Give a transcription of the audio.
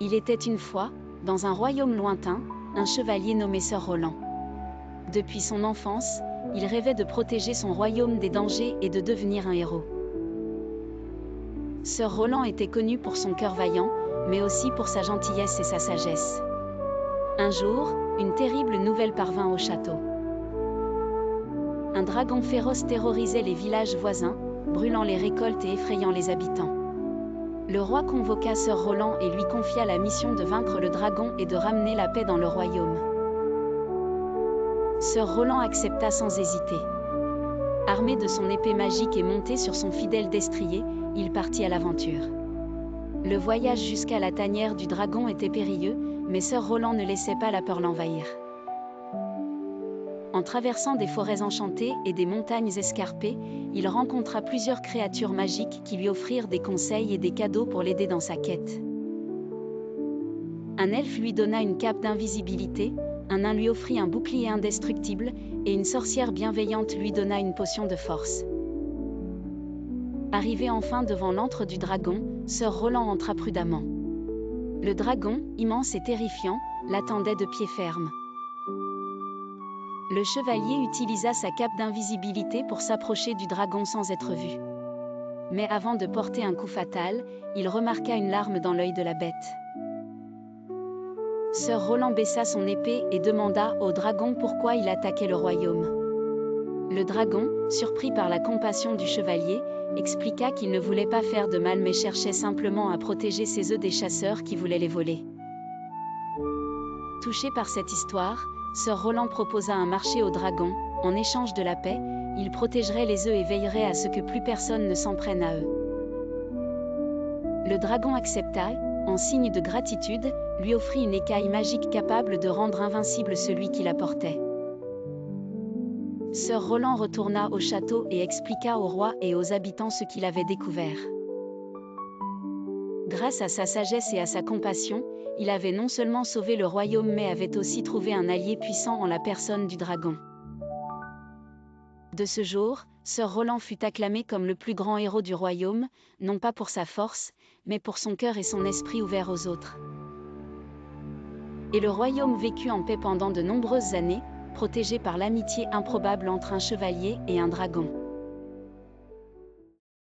Il était une fois, dans un royaume lointain, un chevalier nommé Sir Roland. Depuis son enfance, il rêvait de protéger son royaume des dangers et de devenir un héros. Sir Roland était connu pour son cœur vaillant, mais aussi pour sa gentillesse et sa sagesse. Un jour, une terrible nouvelle parvint au château. Un dragon féroce terrorisait les villages voisins, brûlant les récoltes et effrayant les habitants. Le roi convoqua Sir Roland et lui confia la mission de vaincre le dragon et de ramener la paix dans le royaume. Sir Roland accepta sans hésiter. Armé de son épée magique et monté sur son fidèle destrier, il partit à l'aventure. Le voyage jusqu'à la tanière du dragon était périlleux, mais Sir Roland ne laissait pas la peur l'envahir. En traversant des forêts enchantées et des montagnes escarpées, il rencontra plusieurs créatures magiques qui lui offrirent des conseils et des cadeaux pour l'aider dans sa quête. Un elfe lui donna une cape d'invisibilité, un nain lui offrit un bouclier indestructible, et une sorcière bienveillante lui donna une potion de force. Arrivé enfin devant l'antre du dragon, Sir Roland entra prudemment. Le dragon, immense et terrifiant, l'attendait de pied ferme. Le chevalier utilisa sa cape d'invisibilité pour s'approcher du dragon sans être vu. Mais avant de porter un coup fatal, il remarqua une larme dans l'œil de la bête. Sir Roland baissa son épée et demanda au dragon pourquoi il attaquait le royaume. Le dragon, surpris par la compassion du chevalier, expliqua qu'il ne voulait pas faire de mal mais cherchait simplement à protéger ses œufs des chasseurs qui voulaient les voler. Touché par cette histoire, Sir Roland proposa un marché au dragon. En échange de la paix, il protégerait les œufs et veillerait à ce que plus personne ne s'en prenne à eux. Le dragon accepta, en signe de gratitude, lui offrit une écaille magique capable de rendre invincible celui qui la portait. Sir Roland retourna au château et expliqua au roi et aux habitants ce qu'il avait découvert. Grâce à sa sagesse et à sa compassion, il avait non seulement sauvé le royaume mais avait aussi trouvé un allié puissant en la personne du dragon. De ce jour, Sir Roland fut acclamé comme le plus grand héros du royaume, non pas pour sa force, mais pour son cœur et son esprit ouverts aux autres. Et le royaume vécut en paix pendant de nombreuses années, protégé par l'amitié improbable entre un chevalier et un dragon.